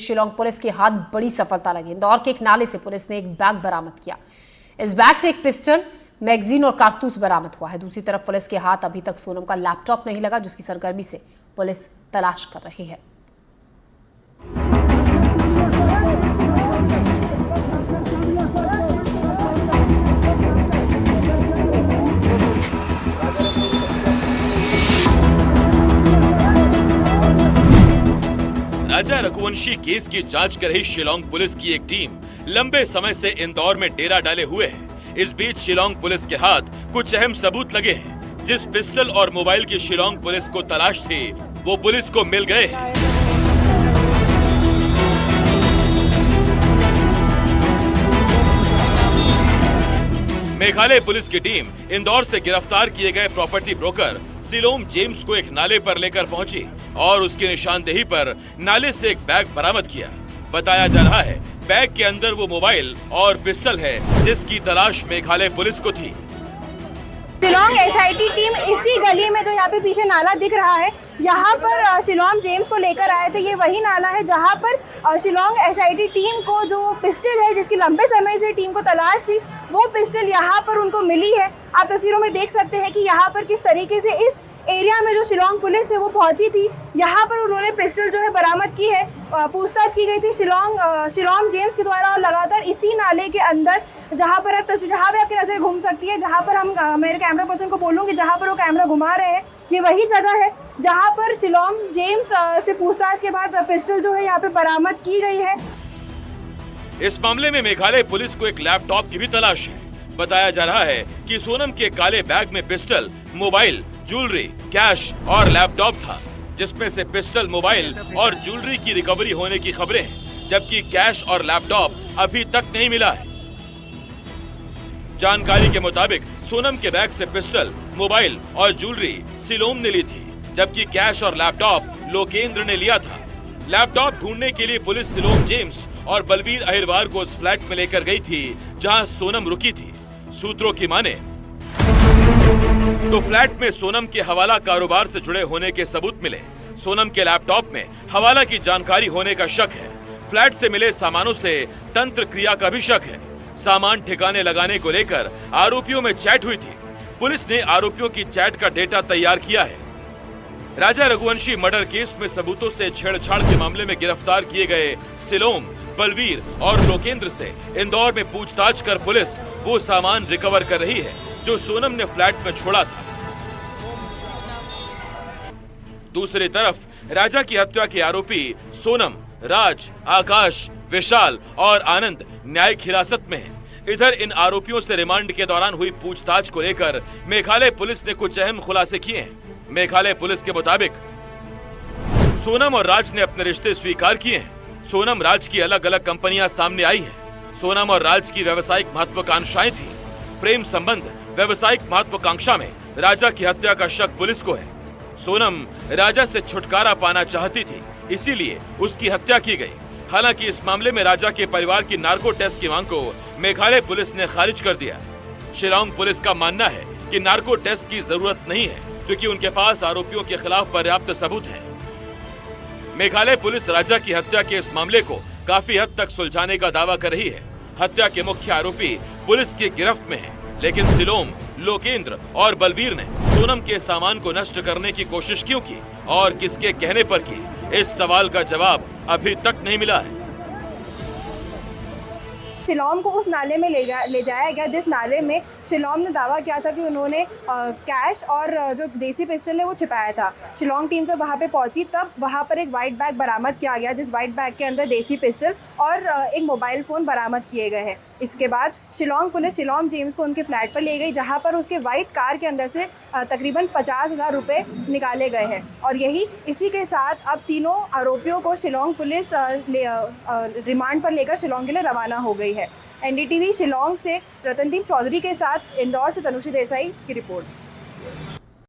Shillong police के हाथ बड़ी सफलता लगी। इंदौर के एक नाले से पुलिस ने एक बैग बरामद किया। इस बैग से एक पिस्टल, मैगजीन और कारतूस बरामद हुआ है। दूसरी तरफ पुलिस के हाथ अभी तक सोनम का लैपटॉप नहीं लगा, जिसकी सरगर्मी से पुलिस तलाश कर रही है। राजा रघुवंशी केस की जांच कर रही शिलांग पुलिस की एक टीम लंबे समय से इंदौर में डेरा डाले हुए है। इस बीच शिलांग पुलिस के हाथ कुछ अहम सबूत लगे हैं। जिस पिस्टल और मोबाइल की शिलांग पुलिस को तलाश थी, वो पुलिस को मिल गए हैं। मेघालय पुलिस की टीम इंदौर से गिरफ्तार किए गए प्रॉपर्टी ब्रोकर सिलोम जेम्स को एक नाले पर लेकर पहुंची और उसकी निशानदेही पर नाले से एक बैग बरामद किया। बताया जा रहा है बैग के अंदर वो मोबाइल और पिस्टल है जिसकी तलाश मेघालय पुलिस को थी। शिलांग एसआईटी टीम इसी गली में जो यहाँ पे पीछे नाला दिख रहा है, यहाँ पर शिलांग जेम्स को लेकर आए थे। ये वही नाला है जहाँ पर शिलांग एसआईटी टीम को जो पिस्टल है, जिसकी लंबे समय से टीम को तलाश थी, वो पिस्टल यहाँ पर उनको मिली है। आप तस्वीरों में देख सकते हैं कि यहाँ पर किस तरीके से इस एरिया में जो शिलांग पुलिस है वो पहुंची थी। यहाँ पर उन्होंने पिस्टल जो है बरामद की है। पूछताछ की गई थी शिलांग जेम्स के द्वारा। और लगातार इसी नाले के अंदर जहाँ पर आपकी नजर घूम सकती है, जहाँ पर हम मेरे कैमरा पर्सन को बोलूँगी, जहाँ पर वो कैमरा घुमा रहे हैं, ये वही जगह है जहाँ पर शिलांग जेम्स से पूछताछ के बाद पिस्टल जो है यहाँ पे बरामद की गई है। इस मामले में मेघालय पुलिस को एक लैपटॉप की भी तलाश है। बताया जा रहा है कि सोनम के काले बैग में पिस्टल, मोबाइल, ज्वेलरी, कैश और लैपटॉप था, जिसमें से पिस्टल, मोबाइल और ज्वेलरी की रिकवरी होने की खबरें हैं, जबकि कैश और लैपटॉप अभी तक नहीं मिला है। जानकारी के मुताबिक सोनम के बैग से पिस्टल, मोबाइल और ज्वेलरी सिलोम ने ली थी, जबकि कैश और लैपटॉप लोकेंद्र ने लिया था। लैपटॉप ढूंढने के लिए पुलिस सिलोम जेम्स और बलबीर अहिरवार को उस फ्लैट में लेकर गई थी जहां सोनम रुकी थी। सूत्रों की माने तो फ्लैट में सोनम के हवाला कारोबार से जुड़े होने के सबूत मिले। सोनम के लैपटॉप में हवाला की जानकारी होने का शक है। फ्लैट से मिले सामानों से तंत्र क्रिया का भी शक है। सामान ठिकाने लगाने को लेकर आरोपियों में चैट हुई थी। पुलिस ने आरोपियों की चैट का डेटा तैयार किया है। राजा रघुवंशी मर्डर केस में सबूतों से छेड़छाड़ के मामले में गिरफ्तार किए गए सिलोम, बलबीर और लोकेंद्र से इंदौर में पूछताछ कर पुलिस वो सामान रिकवर कर रही है जो सोनम ने फ्लैट में छोड़ा था। दूसरी तरफ राजा की हत्या के आरोपी सोनम, राज, आकाश, विशाल और आनंद न्यायिक हिरासत में हैं। इधर इन आरोपियों से रिमांड के दौरान हुई पूछताछ को लेकर मेघालय पुलिस ने कुछ अहम खुलासे किए हैं। मेघालय पुलिस के मुताबिक सोनम और राज ने अपने रिश्ते स्वीकार किए हैं। सोनम, राज की अलग अलग कंपनियां सामने आई हैं। सोनम और राज की व्यावसायिक महत्वाकांक्षाएं थी। प्रेम संबंध, व्यावसायिक महत्वाकांक्षा में राजा की हत्या का शक पुलिस को है। सोनम राजा से छुटकारा पाना चाहती थी, इसीलिए उसकी हत्या की गई। हालांकि इस मामले में राजा के परिवार की नार्को टेस्ट की मांग को मेघालय पुलिस ने खारिज कर दिया। शिलांग पुलिस का मानना है कि नार्को टेस्ट की जरूरत नहीं है, क्योंकि उनके पास आरोपियों के खिलाफ पर्याप्त सबूत हैं। मेघालय पुलिस राजा की हत्या के इस मामले को काफी हद तक सुलझाने का दावा कर रही है। हत्या के मुख्य आरोपी पुलिस की गिरफ्त में है, लेकिन सिलोम, लोकेंद्र और बलबीर ने सोनम के सामान को नष्ट करने की कोशिश क्यों की और किसके कहने पर की, इस सवाल का जवाब अभी तक नहीं मिला है। शिलांग को उस नाले में ले जाया गया जिस नाले में शिलांग ने दावा किया था कि उन्होंने कैश और जो देसी पिस्टल है वो छिपाया था। शिलांग टीम जब वहाँ पे पहुंची, तब वहाँ पर एक वाइट बैग बरामद किया गया, जिस वाइट बैग के अंदर देसी पिस्टल और एक मोबाइल फ़ोन बरामद किए गए हैं। इसके बाद शिलांग पुलिस शिलांग जेम्स को उनके फ्लैट पर ले गई, जहाँ पर उसके वाइट कार के अंदर से तकरीबन 50,000 रुपये निकाले गए हैं। और इसी के साथ अब तीनों आरोपियों को शिलांग पुलिस रिमांड पर लेकर शिलांग के लिए रवाना हो गई है। एनडीटीवी शिलांग से रतनदीप चौधरी के साथ इंदौर से तनुश्री देसाई की रिपोर्ट।